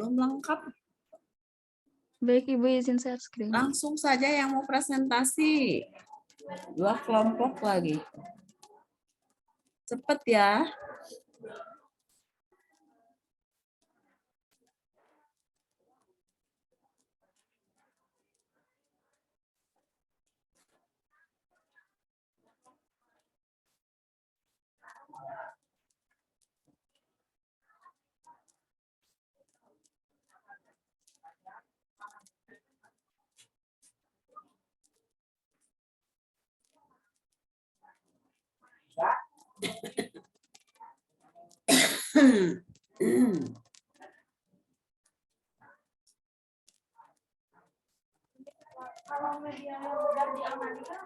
Belum lengkap. Baik, Ibu izin share screen. Langsung saja yang mau presentasi. 2 kelompok lagi. Cepet ya. Kalau media yang udah diamankan,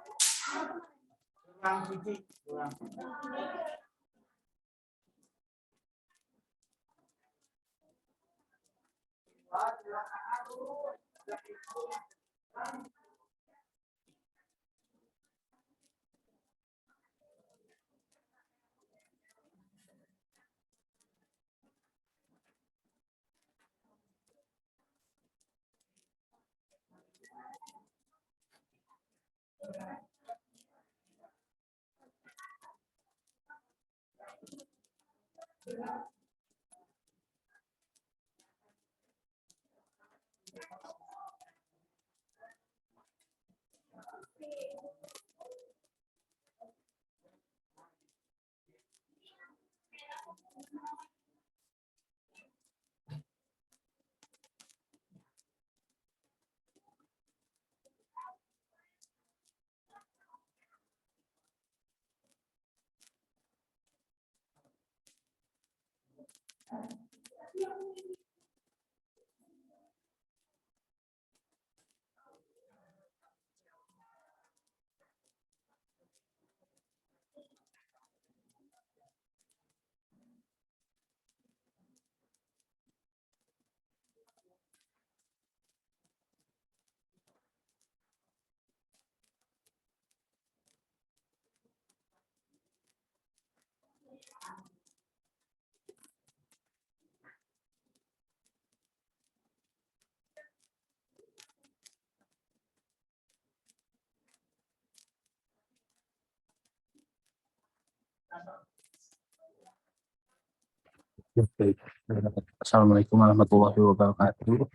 Assalamualaikum warahmatullahi wabarakatuh.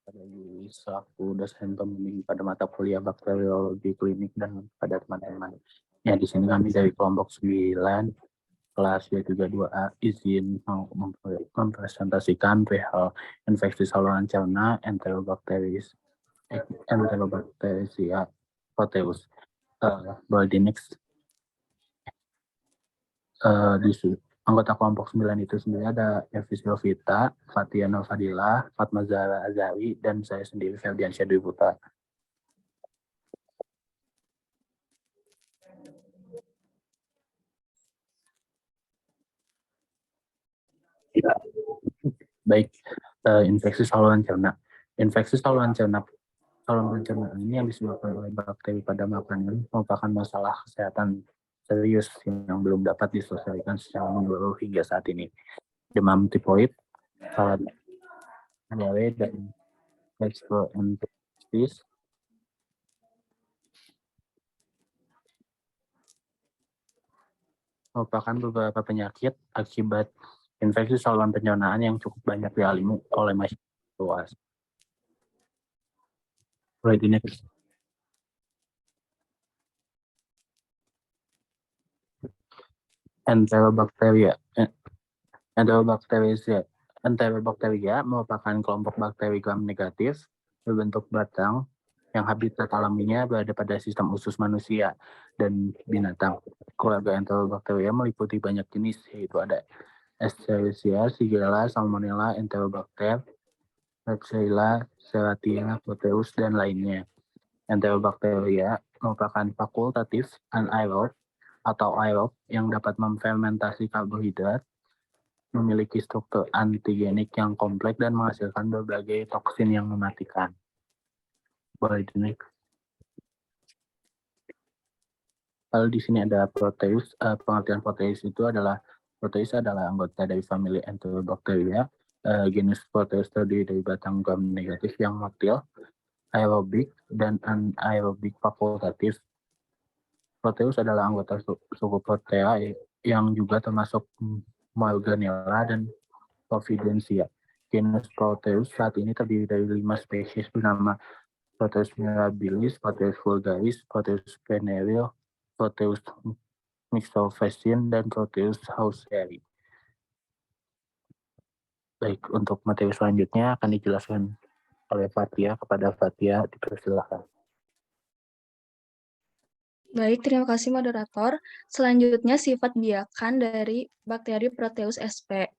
Pada Yulis, aku dosen pembimbing pada mata kuliah bakteriologi klinik dan pada teman-teman. Ya, di sini kami dari kelompok 9 kelas Y32A izin mempresentasikan perihal infeksi saluran cerna Enterobacteria proteus. Boleh di next. Anggota kelompok 9 itu sendiri ada Evi Silvita, Fatia Fadila, Fatma Zahra Azari, dan saya sendiri Ferdiansyah Dwi Putra. Baik, infeksi saluran cerna. Infeksi saluran cerna ini yang disebabkan oleh bakteri pada makanan merupakan masalah kesehatan serius yang belum dapat diselesaikan secara menyeluruh hingga saat ini. Demam tifoid, diare, dan gastroenteritis merupakan beberapa penyakit akibat infeksi saluran pencernaan yang cukup banyak dialami oleh masyarakat luas. Right, ini Enterobacteria merupakan kelompok bakteri gram negatif berbentuk batang yang habitat alaminya berada pada sistem usus manusia dan binatang. Keluarga Enterobacteria meliputi banyak jenis, yaitu ada Escherichia, Shigella, Salmonella, Enterobacter, Klebsiella, Serratia, Proteus, dan lainnya. Enterobacteria merupakan fakultatif anaerob atau aerob yang dapat memfermentasi karbohidrat, memiliki struktur antigenik yang kompleks dan menghasilkan berbagai toksin yang mematikan. Boleh di next. Lalu di sini ada proteus. Pengertian proteus itu adalah Proteus adalah anggota dari famili Enterobacteria. Genus Proteus terdiri dari batang gram negatif yang motil, aerobik, dan anaerobik fakultatif. Proteus adalah anggota suku Protea yang juga termasuk Morganella dan Providencia. Genus Proteus saat ini terdiri dari 5 spesies bernama Proteus mirabilis, Proteus vulgaris, Proteus venereal, Proteus mixophacian, dan Proteus hauseri. Baik, untuk materi selanjutnya akan dijelaskan oleh Fatia. Kepada Fatia, dipersilakan. Baik, terima kasih moderator. Selanjutnya sifat biakan dari bakteri Proteus sp.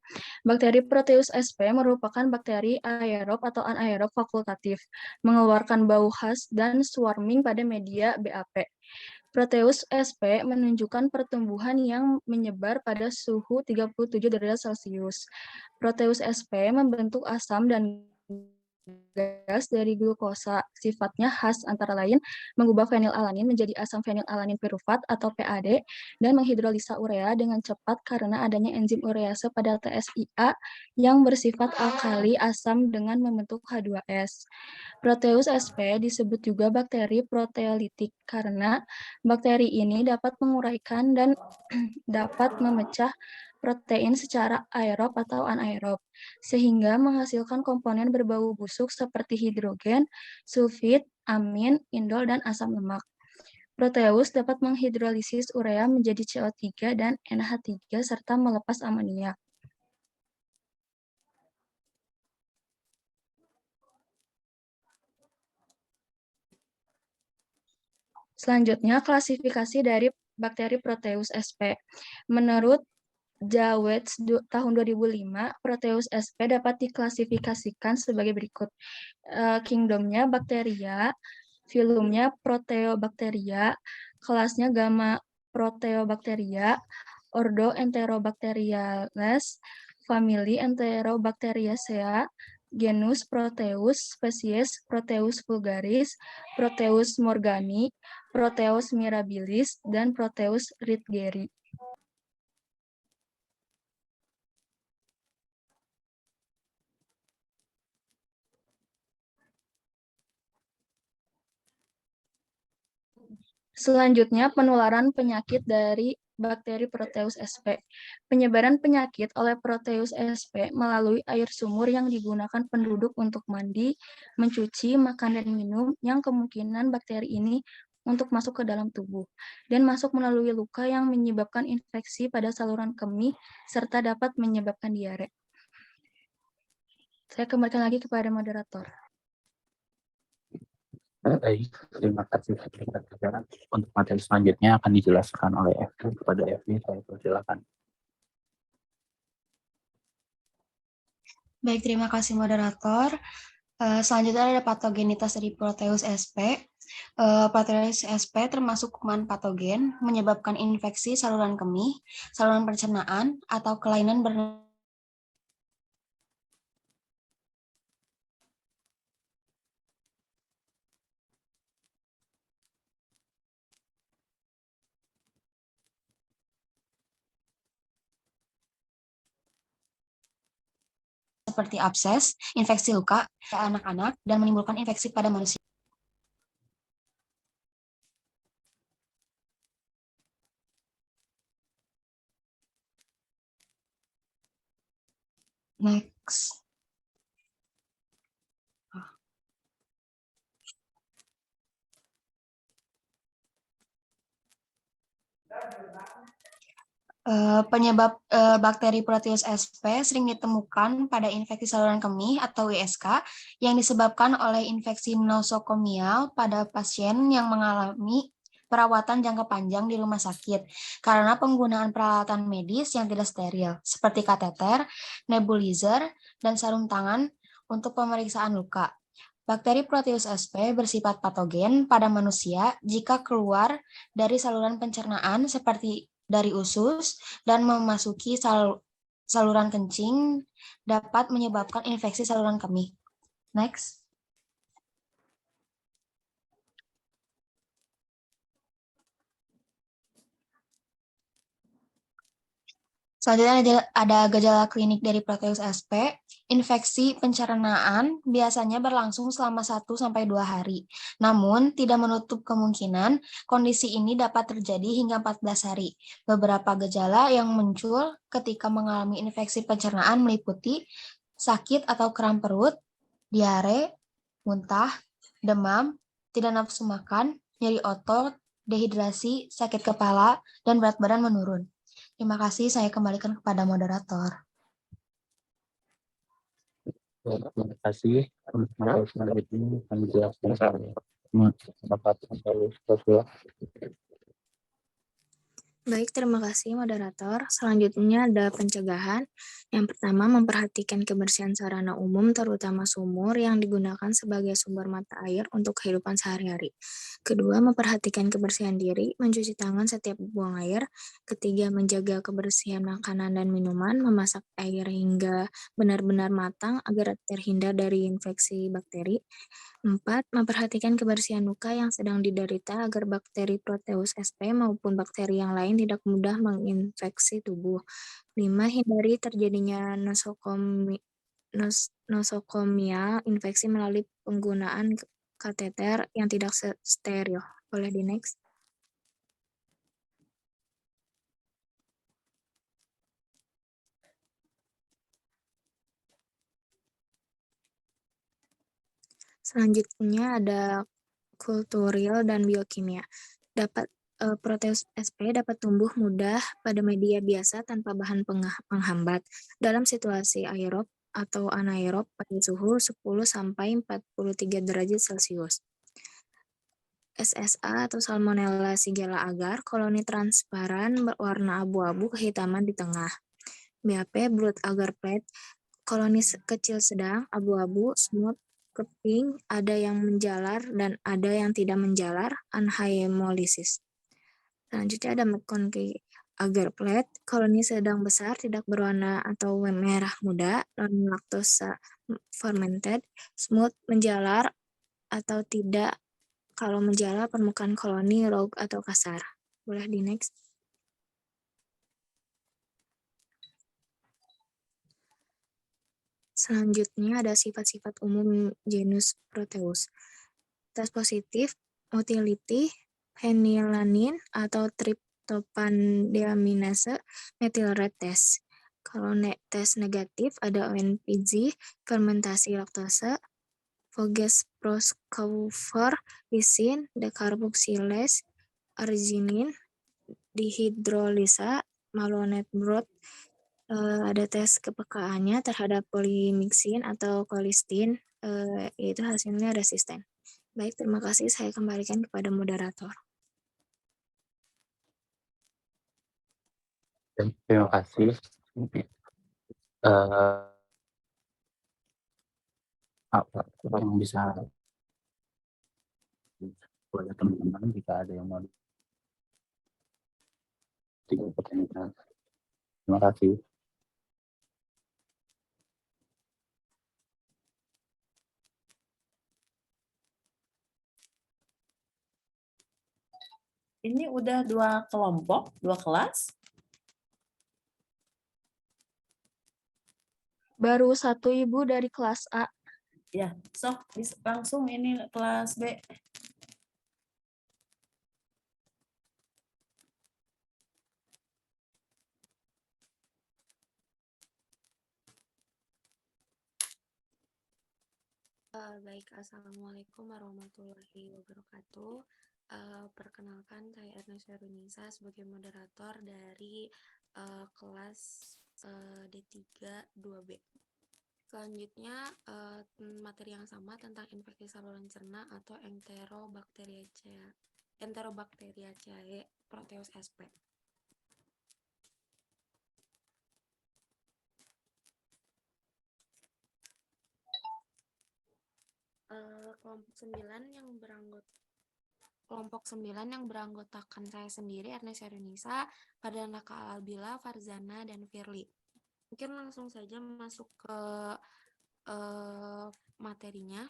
Bakteri Proteus sp merupakan bakteri aerob atau anaerob fakultatif, mengeluarkan bau khas dan swarming pada media BAP. Proteus sp menunjukkan pertumbuhan yang menyebar pada suhu 37 derajat Celcius. Proteus sp membentuk asam dan gas dari glukosa. Sifatnya khas antara lain mengubah fenilalanin menjadi asam fenilalanin pirufat atau PAD dan menghidrolisa urea dengan cepat karena adanya enzim urease pada TSIA yang bersifat alkali asam dengan membentuk H2S. Proteus sp disebut juga bakteri proteolitik karena bakteri ini dapat menguraikan dan dapat memecah protein secara aerob atau anaerob, sehingga menghasilkan komponen berbau busuk seperti hidrogen, sulfit, amin, indol, dan asam lemak. Proteus dapat menghidrolisis urea menjadi CO3 dan NH3 serta melepas amoniak. Selanjutnya, klasifikasi dari bakteri Proteus sp. Menurut Jawetz tahun 2005, Proteus sp dapat diklasifikasikan sebagai berikut. Kingdomnya Bacteria, filumnya Proteobacteria, kelasnya Gamma Proteobacteria, ordo Enterobacteriales, famili Enterobacteriaceae, genus Proteus, spesies Proteus vulgaris, Proteus morgani, Proteus mirabilis, dan Proteus ritgeri. Selanjutnya, penularan penyakit dari bakteri Proteus sp. Penyebaran penyakit oleh Proteus sp melalui air sumur yang digunakan penduduk untuk mandi, mencuci, makan, dan minum, yang kemungkinan bakteri ini untuk masuk ke dalam tubuh, dan masuk melalui luka yang menyebabkan infeksi pada saluran kemih, serta dapat menyebabkan diare. Saya kembalikan lagi kepada moderator. Baik, terima kasih. Untuk materi selanjutnya akan dijelaskan oleh Evi. Kepada Evi, saya persilakan. Baik, terima kasih moderator. Selanjutnya ada patogenitas dari Proteus sp. Proteus sp termasuk kuman patogen, menyebabkan infeksi saluran kemih, saluran pencernaan, atau kelainan seperti abses, infeksi luka pada anak-anak, dan menimbulkan infeksi pada manusia. Next. Penyebab bakteri Proteus sp sering ditemukan pada infeksi saluran kemih atau ISK yang disebabkan oleh infeksi nosokomial pada pasien yang mengalami perawatan jangka panjang di rumah sakit karena penggunaan peralatan medis yang tidak steril seperti kateter, nebulizer, dan sarung tangan untuk pemeriksaan luka. Bakteri Proteus sp bersifat patogen pada manusia jika keluar dari saluran pencernaan seperti dari usus dan memasuki saluran kencing dapat menyebabkan infeksi saluran kemih. Next. Selanjutnya ada gejala klinik dari Proteus SP. Infeksi pencernaan biasanya berlangsung selama 1-2 hari. Namun, tidak menutup kemungkinan kondisi ini dapat terjadi hingga 14 hari. Beberapa gejala yang muncul ketika mengalami infeksi pencernaan meliputi sakit atau kram perut, diare, muntah, demam, tidak nafsu makan, nyeri otot, dehidrasi, sakit kepala, dan berat badan menurun. Terima kasih, saya kembalikan kepada moderator. Terima kasih. Untuk selanjutnya kami jelaskan pendapat Rasulullah. Baik, terima kasih moderator. Selanjutnya ada pencegahan. Yang pertama, memperhatikan kebersihan sarana umum, terutama sumur yang digunakan sebagai sumber mata air untuk kehidupan sehari-hari. Kedua, memperhatikan kebersihan diri, mencuci tangan setiap buang air. Ketiga, menjaga kebersihan makanan dan minuman, memasak air hingga benar-benar matang agar terhindar dari infeksi bakteri. 4. Memperhatikan kebersihan luka yang sedang diderita agar bakteri Proteus SP maupun bakteri yang lain tidak mudah menginfeksi tubuh. 5. Hindari terjadinya nosokomia infeksi melalui penggunaan kateter yang tidak steril. Boleh di next. Selanjutnya ada kulturil dan biokimia. Proteus SP dapat tumbuh mudah pada media biasa tanpa bahan penghambat dalam situasi aerob atau anaerob pada suhu 10-43 derajat Celcius. SSA atau Salmonella Shigella agar, koloni transparan berwarna abu-abu kehitaman di tengah. BAP, Brood Agar Plate, koloni kecil sedang, abu-abu, smooth, ke pink, ada yang menjalar dan ada yang tidak menjalar, anhemolisis. Selanjutnya ada McConkey agar plate, koloni sedang besar, tidak berwarna atau merah muda, non-laktosa fermented, smooth, menjalar atau tidak. Kalau menjalar, permukaan koloni rogue atau kasar. Boleh di next. Selanjutnya ada sifat-sifat umum genus Proteus. Tes positif, motility, phenylalanine atau tryptophan deaminase, methyl red test. Kalau tes negatif ada ONPG, fermentasi laktose, Voges proscoufor, lisin, decarboxylase, arginin, dihidrolisa, malonate broth. Ada tes kepekaannya terhadap polymyxin atau colistin, yaitu hasilnya resisten. Baik, terima kasih. Saya kembalikan kepada moderator. Terima kasih. Apa yang bisa buat teman-teman jika ada yang mau pertanyaan. Terima kasih. Ini udah 2 kelompok, 2 kelas. Baru 1 Ibu dari kelas A. Ya, sok langsung ini kelas B. Baik, Assalamualaikum warahmatullahi wabarakatuh. Perkenalkan, saya Ernest Verunisa sebagai moderator dari kelas D3 2B. Selanjutnya, materi yang sama tentang infeksi saluran cerna atau Enterobacteriaceae Proteus SP. Kelompok 9 yang beranggotakan saya sendiri, Ernest Verunisa, Fardanaka Albila, Farzana, dan Firly. Mungkin langsung saja masuk ke materinya.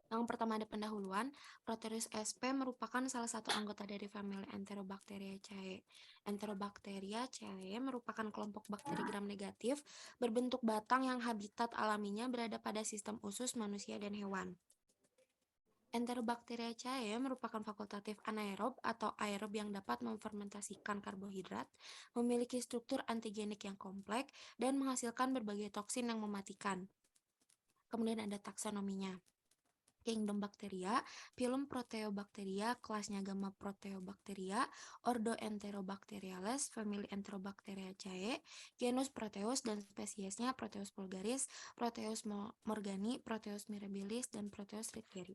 Yang pertama ada pendahuluan, Proteus sp merupakan salah satu anggota dari famili Enterobacteriaceae. Enterobacteriaceae merupakan kelompok bakteri gram negatif berbentuk batang yang habitat alaminya berada pada sistem usus manusia dan hewan. Enterobacteriaceae merupakan fakultatif anaerob atau aerob yang dapat memfermentasikan karbohidrat, memiliki struktur antigenik yang kompleks, dan menghasilkan berbagai toksin yang mematikan. Kemudian ada taksonominya. Kingdom Bacteria, Phylum Proteobacteria, kelasnya Gamma Proteobacteria, Ordo Enterobacteriales, famili Enterobacteriaceae, genus Proteus dan spesiesnya Proteus vulgaris, Proteus morgani, Proteus mirabilis, dan Proteus rietgeri.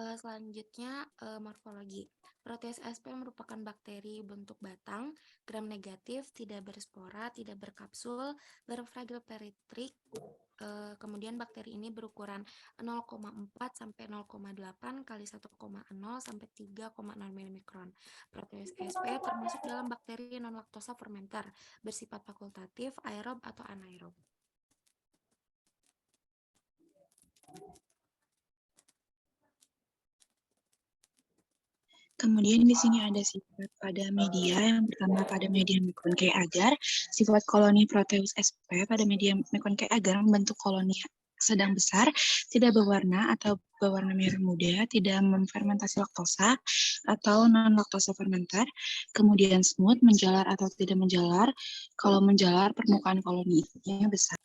Selanjutnya morfologi. Proteus sp merupakan bakteri bentuk batang, gram negatif, tidak berspora, tidak berkapsul, berfragil peritrik. Kemudian bakteri ini berukuran 0,4 sampai 0,8 kali 1,0 sampai 3,0 mikron. Proteus sp termasuk dalam bakteri non-laktosa fermenter, bersifat fakultatif, aerob atau anaerob. Kemudian di sini ada sifat pada media. Yang pertama pada media McConkey agar, sifat koloni Proteus sp pada media McConkey agar membentuk koloni sedang besar, tidak berwarna atau berwarna merah muda, tidak memfermentasi laktosa atau non-laktosa fermenter, kemudian smooth, menjalar atau tidak menjalar. Kalau menjalar, permukaan koloninya besar.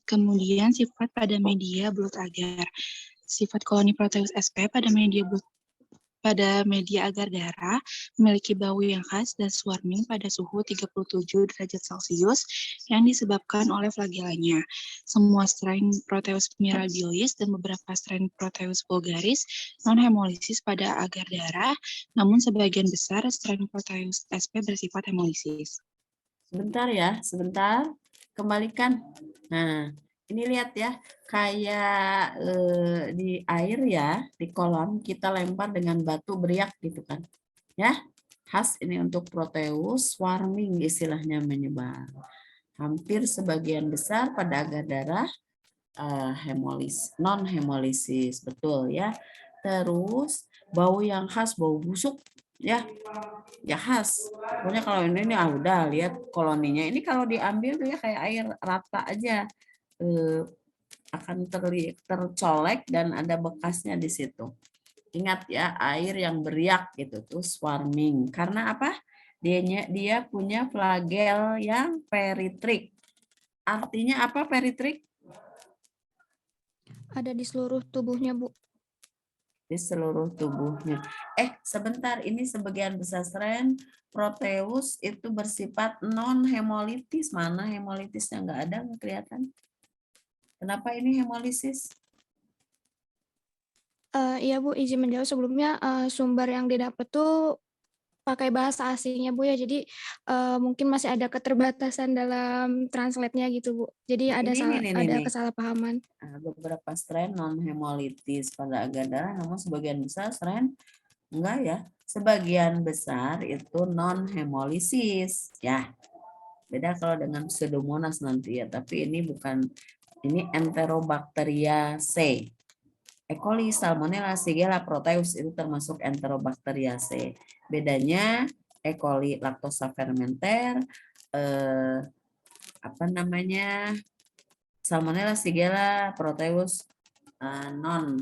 Kemudian sifat pada media blood agar. Sifat koloni Proteus sp pada media agar darah memiliki bau yang khas dan swarming pada suhu 37 derajat Celcius yang disebabkan oleh flagellanya. Semua strain Proteus mirabilis dan beberapa strain Proteus vulgaris non-hemolisis pada agar darah, namun sebagian besar strain Proteus sp bersifat hemolisis. Sebentar ya, sebentar. Kembalikan. Nah, ini lihat ya, kayak di air ya, di kolam kita lempar dengan batu beriak gitu kan. Ya, khas ini untuk Proteus, swarming istilahnya menyebar. Hampir sebagian besar pada agar darah non-hemolisis, betul ya. Terus bau yang khas, bau busuk ya khas. Pokoknya kalau ini udah lihat koloninya. Ini kalau diambil tuh ya kayak air rata aja akan tercolek dan ada bekasnya di situ. Ingat ya, air yang beriak gitu tuh swarming. Karena apa? Dia punya flagel yang peritrik. Artinya apa peritrik? Ada di seluruh tubuhnya, Bu. Di seluruh tubuhnya. Sebentar, ini sebagian besar strain Proteus itu bersifat non-hemolitis. Mana hemolitisnya? Nggak ada, nggak kelihatan. Kenapa ini hemolisis? Iya Bu, izin menjawab sebelumnya sumber yang didapat tuh pakai bahasa asingnya Bu ya, jadi mungkin masih ada keterbatasan dalam translate-nya gitu Bu. Jadi Nah, ada kesalahpahaman. Beberapa strain non-hemolitis pada agar darah, namun sebagian besar strain enggak ya. Sebagian besar itu non-hemolisis ya. Beda kalau dengan Pseudomonas nanti ya, tapi ini bukan, ini Enterobacteriaceae. E. coli, Salmonella, Shigella, Proteus itu termasuk Enterobacteriaceae. Bedanya E. coli laktosa fermenter, Salmonella, Shigella, Proteus non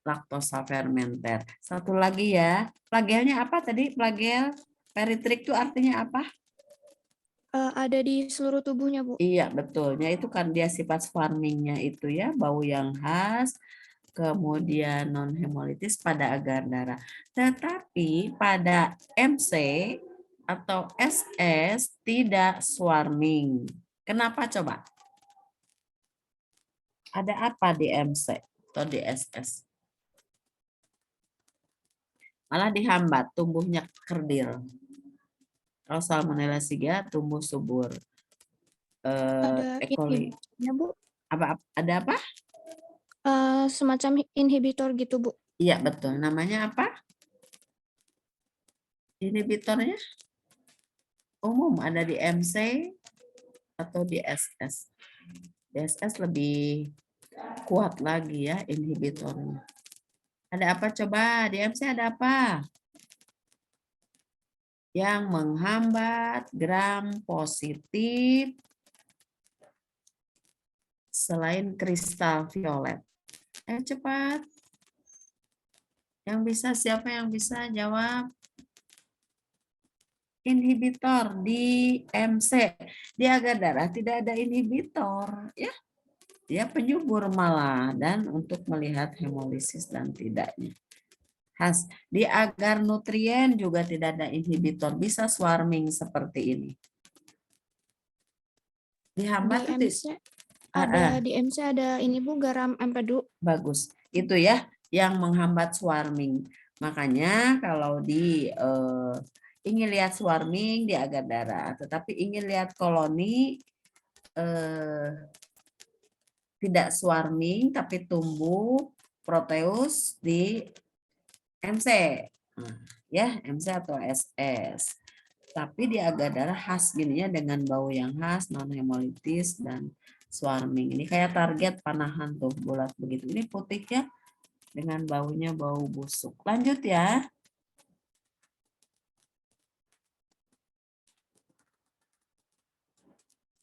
laktosa fermenter. Satu lagi ya, flagelnya apa tadi? Flagel peritrik itu artinya apa? Ada di seluruh tubuhnya Bu. Iya betulnya itu kan dia sifat swarmingnya itu ya, bau yang khas, kemudian non hemolitis pada agar darah. Tetapi pada MC atau SS tidak swarming. Kenapa coba? Ada apa di MC atau di SS? Malah dihambat, tumbuhnya kerdil. Kalau Salmonella Shiga tumbuh subur. Ada E. coli. inhibitornya, Bu. Ada apa? Semacam inhibitor gitu, Bu. Iya, betul. Namanya apa? Inhibitornya umum ada di MC atau di SS. Di SS lebih kuat lagi ya inhibitornya. Ada apa coba? Di MC ada apa? Yang menghambat gram positif selain kristal violet. Ayo cepat. Yang bisa, siapa yang bisa jawab? Inhibitor di MC. Di agar darah tidak ada inhibitor. Ya, dia penyubur malah. Dan untuk melihat hemolisis dan tidaknya. Khas. Di agar nutrien juga tidak ada inhibitor. Bisa swarming seperti ini. Dihambat di MC ada ini, Bu, garam empedu. Bagus. Itu ya yang menghambat swarming. Makanya kalau ingin lihat swarming di agar darah, tetapi ingin lihat koloni tidak swarming tapi tumbuh proteus di MC. Ya, MC atau SS. Tapi di agar darah khas gininya dengan bau yang khas, non hemolitis dan swarming. Ini kayak target panahan tuh bulat begitu. Ini putih ya dengan baunya bau busuk. Lanjut ya.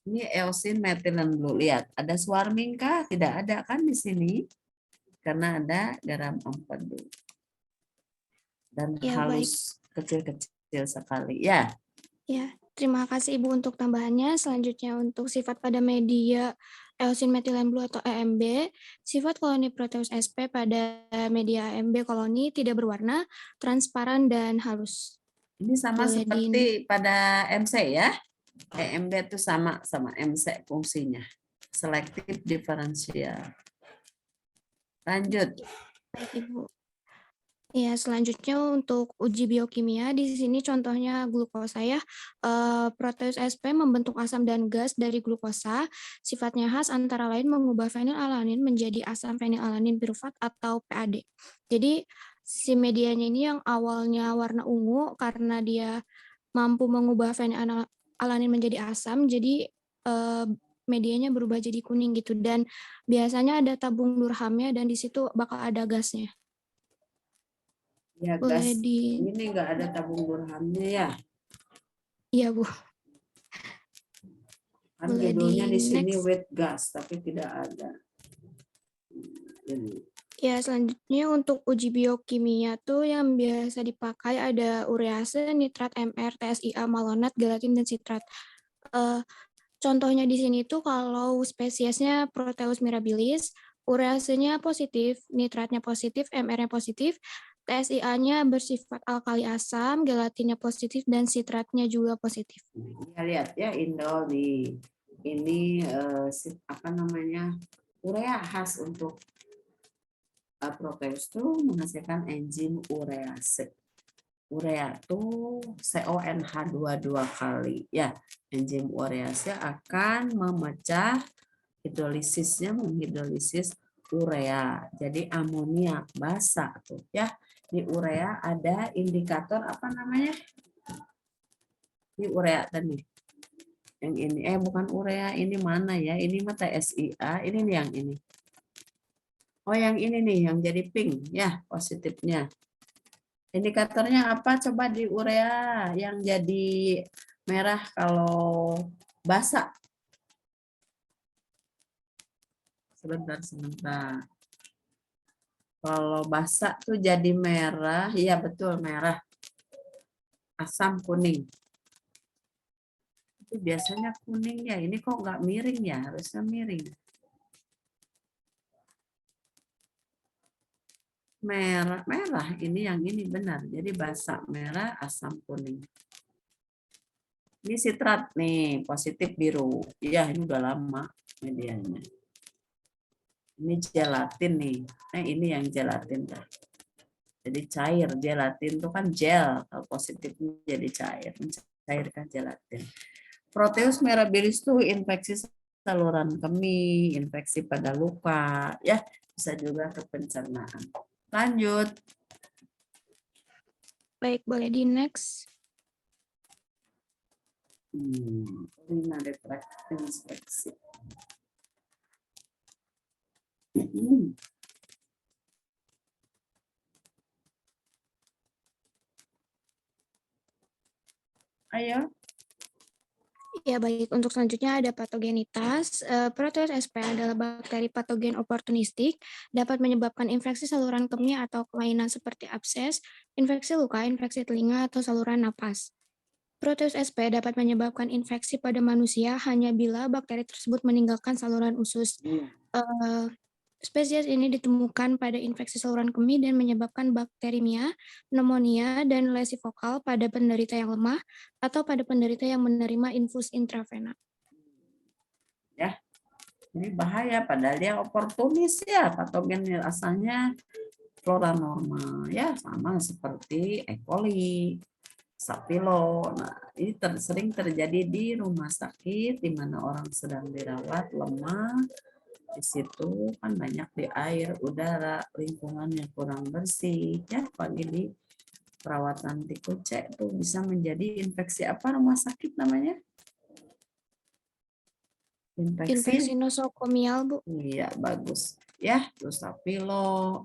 Ini eosin metilen blue. Lihat, ada swarming kah? Tidak ada kan di sini? Karena ada garam empedu. Dan Ya, halus kecil-kecil sekali. Ya. Ya, terima kasih Ibu untuk tambahannya. Selanjutnya untuk sifat pada media eosin metilen blue atau EMB, sifat koloni proteus SP pada media EMB koloni tidak berwarna, transparan, dan halus. Ini sama Boleh seperti pada MC ya. EMB itu sama MC fungsinya. Selektif diferensial. Lanjut. Baik, Ibu. Ya, selanjutnya untuk uji biokimia, di sini contohnya glukosa ya. Proteus SP membentuk asam dan gas dari glukosa. Sifatnya khas antara lain mengubah fenilalanin menjadi asam fenilalanin pirufat atau PAD. Jadi si medianya ini yang awalnya warna ungu karena dia mampu mengubah fenilalanin menjadi asam, jadi medianya berubah jadi kuning gitu. Dan biasanya ada tabung durhamnya dan di situ bakal ada gasnya. Ya, Boleh gas. Ini enggak ada tabung durhamnya ya. Iya, Bu. Kan judulnya di sini wet gas, tapi tidak ada. Ya, selanjutnya untuk uji biokimia tuh yang biasa dipakai ada urease, nitrat, MR, TSIA, malonat, gelatin, dan sitrat. Contohnya di sini tuh kalau spesiesnya Proteus mirabilis, ureasenya positif, nitratnya positif, MR-nya positif, TSIA-nya bersifat alkali asam, gelatinnya positif, dan sitratnya juga positif. Ya, lihat ya indol nih. Ini apa namanya? Urea khas untuk proteus tuh menghasilkan enzim urease. Urea tuh CONH2 dua kali ya. Enzim urease akan memecah hidrolisisnya menghidrolisis urea. Jadi amonia basa tuh ya. Di urea ada indikator apa namanya? Di urea tadi. Yang ini bukan urea, ini mana ya? Ini mah TSIA, ini nih yang ini. Oh, yang ini nih yang jadi pink ya, positifnya. Indikatornya apa? Coba di urea yang jadi merah kalau basa. Sebentar. Kalau basa tuh jadi merah, iya betul merah. Asam kuning. Itu biasanya kuning ya, ini kok nggak miring ya, harusnya miring. Merah ini yang ini benar. Jadi basa merah, asam kuning. Ini sitrat nih, positif biru. Ya, ini udah lama medianya. Ini gelatin nih. Nah, ini yang gelatin dah. Jadi cair, gelatin itu kan gel, kalau positif jadi cair, mencairkan gelatin. Proteus mirabilis itu infeksi saluran kemih, infeksi pada luka, ya bisa juga ke pencernaan. Lanjut. Baik, boleh di next. Urinary tract infeksi. Ayo. Ya, baik. Untuk selanjutnya ada patogenitas. Proteus SP adalah bakteri patogen oportunistik, dapat menyebabkan infeksi saluran kemih atau kelainan seperti abses, infeksi luka, infeksi telinga, atau saluran napas. Proteus SP dapat menyebabkan infeksi pada manusia hanya bila bakteri tersebut meninggalkan saluran usus. Spesies ini ditemukan pada infeksi saluran kemih dan menyebabkan bakterimia, pneumonia, dan lesi vokal pada penderita yang lemah atau pada penderita yang menerima infus intravena. Ya, ini bahaya padahal dia oportunis ya, patogen asalnya flora normal ya, sama seperti E. coli, Staphylo. Nah, ini sering terjadi di rumah sakit di mana orang sedang dirawat lemah. Di situ kan banyak di air, udara, lingkungan yang kurang bersih. Ya, apalagi di perawatan tipe C itu bisa menjadi infeksi apa rumah sakit namanya? Infeksi nosokomial, Bu. Iya, bagus. Ya, Staphylo,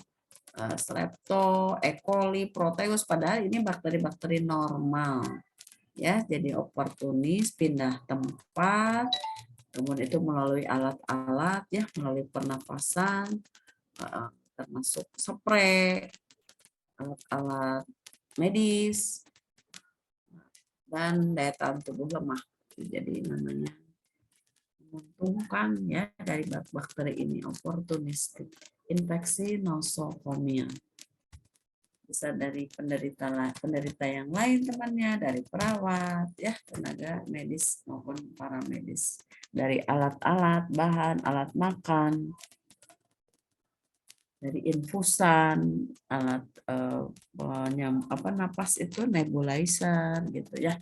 Strepto, E. coli, Proteus, padahal ini bakteri-bakteri normal. Ya, jadi oportunis, pindah tempat, kemudian itu melalui alat-alat, ya, melalui pernafasan, termasuk spray, alat-alat medis, dan daya tahan tubuh lemah. Jadi namanya menguntungkan ya dari bakteri ini oportunistik. Infeksi nosokomia. Bisa dari penderita yang lain temannya, dari perawat, ya tenaga medis maupun paramedis, dari alat-alat, bahan, alat makan, dari infusan, alat napas itu nebulizer gitu ya.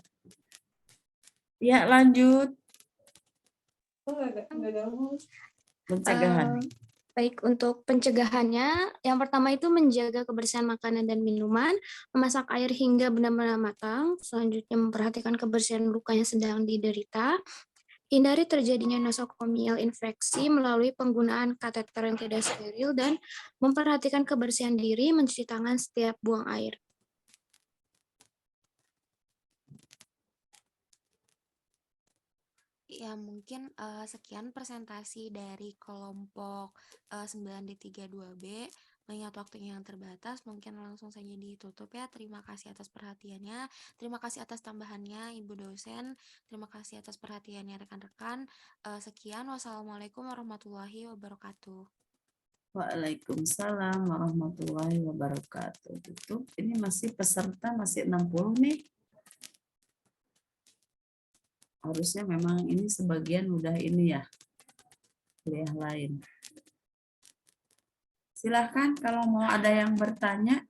Ya lanjut. Pencegahan. Baik, untuk pencegahannya, yang pertama itu menjaga kebersihan makanan dan minuman, memasak air hingga benar-benar matang, selanjutnya memperhatikan kebersihan luka yang sedang diderita, hindari terjadinya nosokomial infeksi melalui penggunaan kateter yang tidak steril, dan memperhatikan kebersihan diri, mencuci tangan setiap buang air. Ya, mungkin sekian presentasi dari kelompok 9D32B. Mengingat waktunya yang terbatas, mungkin langsung saja ditutup ya. Terima kasih atas perhatiannya. Terima kasih atas tambahannya Ibu dosen. Terima kasih atas perhatiannya rekan-rekan. Sekian, wassalamualaikum warahmatullahi wabarakatuh. Waalaikumsalam warahmatullahi wabarakatuh. Tutup. Ini masih peserta masih 60 nih. Harusnya memang ini sebagian udah ini ya, kuliah lain. Silahkan kalau mau ada yang bertanya,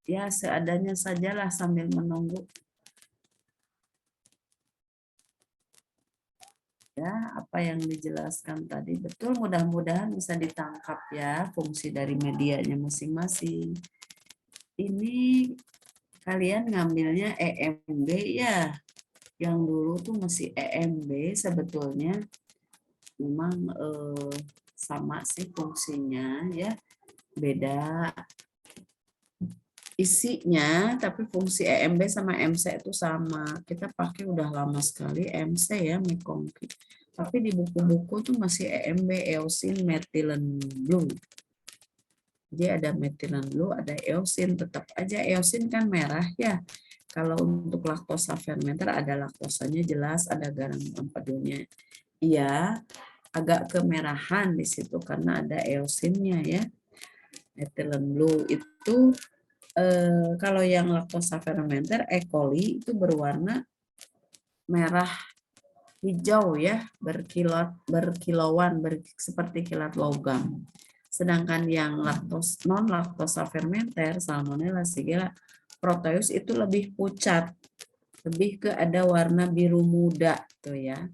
ya seadanya sajalah sambil menunggu. Ya, apa yang dijelaskan tadi betul, mudah-mudahan bisa ditangkap ya fungsi dari medianya masing-masing. Ini kalian ngambilnya EMB ya. Yang dulu tuh masih EMB, sebetulnya memang sama sih fungsinya ya, beda isinya, tapi fungsi EMB sama MC itu sama. Kita pakai udah lama sekali MC ya, Mekongki. Tapi di buku-buku tuh masih EMB, eosin methylene blue. Jadi ada methylene blue, ada eosin, tetap aja eosin kan merah ya. Kalau untuk laktosa fermenter ada laktosanya jelas, ada garam empedunya. Iya, agak kemerahan di situ karena ada eosinnya ya. Methylene blue itu Kalau yang laktosa fermenter E. coli itu berwarna merah hijau ya, berkilauan seperti kilat logam. Sedangkan yang non laktosa fermenter Salmonella, Shigella, Proteus itu lebih pucat, lebih ke ada warna biru muda tuh ya.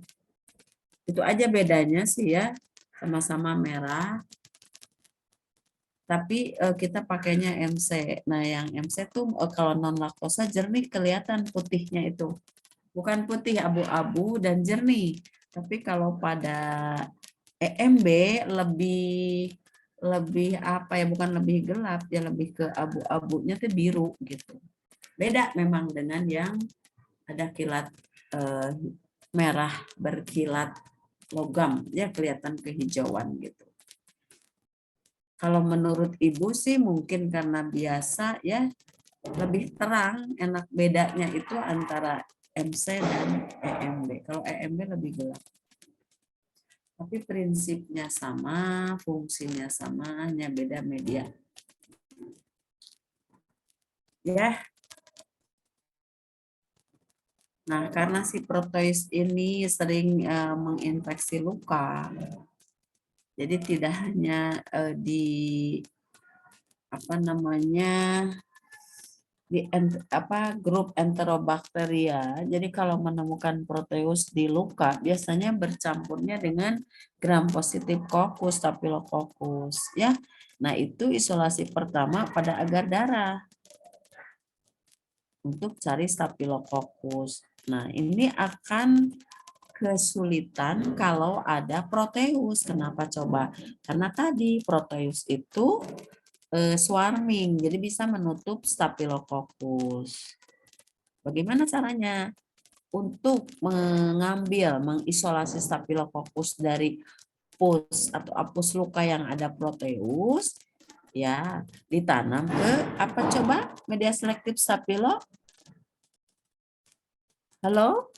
Itu aja bedanya sih ya, sama-sama merah. Tapi kita pakainya MC. Nah, yang MC tuh kalau non laktosa jernih kelihatan putihnya itu. Bukan putih abu-abu dan jernih. Tapi kalau pada EMB lebih apa ya, bukan lebih gelap, ya lebih ke abu-abunya tuh biru gitu. Beda memang dengan yang ada kilat merah berkilat logam, ya kelihatan kehijauan gitu. Kalau menurut Ibu sih mungkin karena biasa ya lebih terang, enak bedanya itu antara MC dan EMB. Kalau EMB lebih gelap. Tapi prinsipnya sama, fungsinya sama, hanya beda media. Ya. Nah, karena si Proteus ini sering menginfeksi luka, jadi tidak hanya di grup Enterobacteria. Jadi kalau menemukan Proteus di luka, biasanya bercampurnya dengan gram positif Coccus, Staphylococcus ya. Nah, itu isolasi pertama pada agar darah untuk cari Staphylococcus. Nah, ini akan kesulitan kalau ada Proteus. Kenapa coba? Karena tadi Proteus itu swarming, jadi bisa menutup Staphylococcus. Bagaimana caranya? Untuk mengisolasi Staphylococcus dari pus atau apus luka yang ada Proteus, ya ditanam ke apa coba? Media selektif Staphylo. Halo?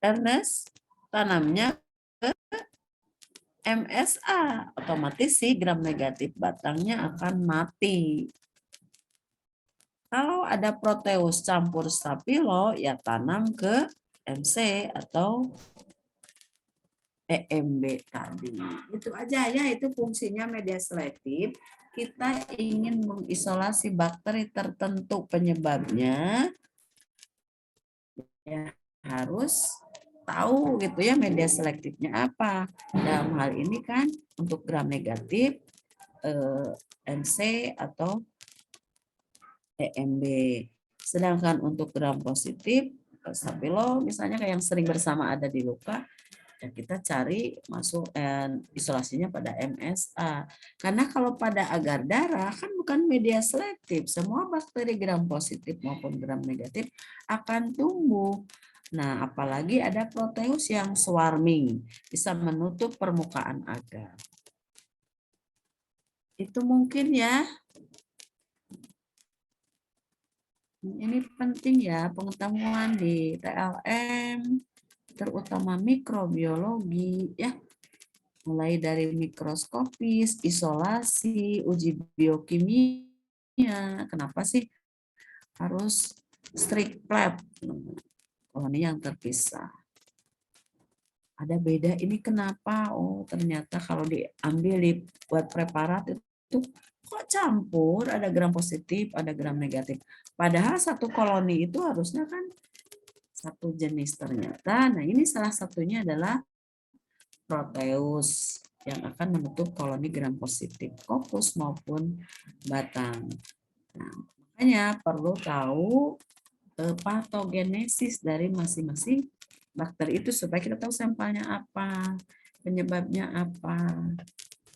Ernest, tanamnya ke MSA, otomatis si gram negatif batangnya akan mati. Kalau ada Proteus campur Staphylo, ya tanam ke MC atau EMB tadi. Itu aja ya, itu fungsinya media selektif. Kita ingin mengisolasi bakteri tertentu penyebabnya, ya harus tahu gitu ya media selektifnya apa. Dalam hal ini kan untuk gram negatif MC atau EMB. Sedangkan untuk gram positif Staphylo misalnya kayak yang sering bersama ada di luka, ya kita cari masuk isolasinya pada MSA. Karena kalau pada agar darah kan bukan media selektif, semua bakteri gram positif maupun gram negatif akan tumbuh. Nah, apalagi ada Proteus yang swarming, bisa menutup permukaan agar. Itu mungkin ya. Ini penting ya pengetahuan di TLM, terutama mikrobiologi ya. Mulai dari mikroskopis, isolasi, uji biokimia. Kenapa sih harus strict lab? Oh, ini yang terpisah. Ada beda ini kenapa? Oh, ternyata kalau diambil buat preparat itu kok campur, ada gram positif, ada gram negatif. Padahal satu koloni itu harusnya kan satu jenis ternyata. Nah, ini salah satunya adalah Proteus yang akan menutup koloni gram positif Coccus maupun batang. Nah, makanya perlu tahu patogenesis dari masing-masing bakteri itu supaya kita tahu sampelnya apa, penyebabnya apa.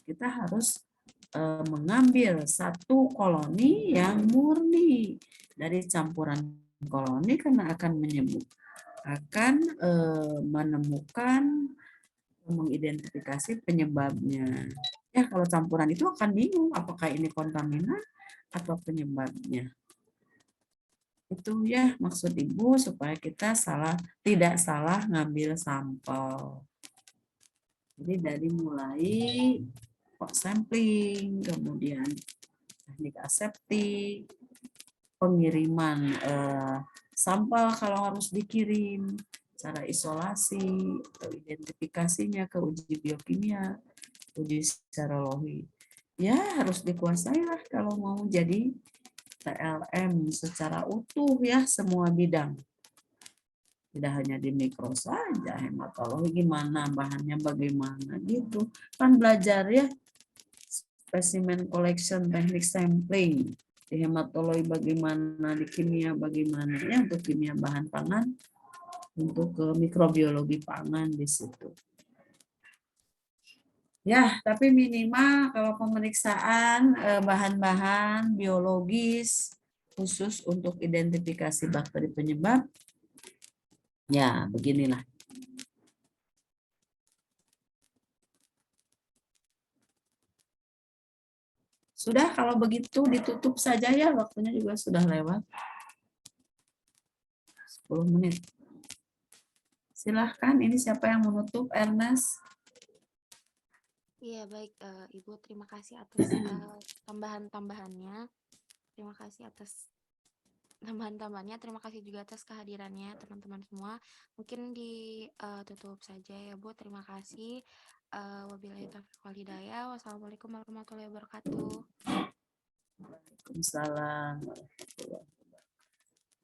Kita harus mengambil satu koloni yang murni dari campuran koloni karena akan menemukan, mengidentifikasi penyebabnya. Ya, kalau campuran itu akan bingung apakah ini kontaminan atau penyebabnya. Itu ya maksud Ibu supaya kita tidak salah ngambil sampel. Jadi dari mulai sampling, kemudian teknik aseptik, pengiriman sampel kalau harus dikirim, cara isolasi, atau identifikasinya ke uji biokimia, uji serologi. Ya harus dikuasai lah kalau mau jadi TLM secara utuh ya semua bidang. Tidak hanya di mikro saja, hematologi gimana, bahannya bagaimana gitu. Kan belajar ya specimen collection, teknik sampling. Di hematologi bagaimana, di kimia bagaimana ya untuk kimia bahan pangan, untuk ke mikrobiologi pangan di situ. Ya, tapi minimal kalau pemeriksaan bahan-bahan biologis khusus untuk identifikasi bakteri penyebab, ya beginilah. Sudah kalau begitu ditutup saja ya, waktunya juga sudah lewat. 10 menit. Silahkan, ini siapa yang menutup, Ernest? Iya, baik, Ibu. Terima kasih atas tambahan-tambahannya. Terima kasih atas tambahan-tambahannya. Terima kasih juga atas kehadirannya, teman-teman semua. Mungkin ditutup saja ya, Bu. Terima kasih. Wabillahi taufiq wal hidayah. Wassalamualaikum warahmatullahi wabarakatuh. Waalaikumsalam.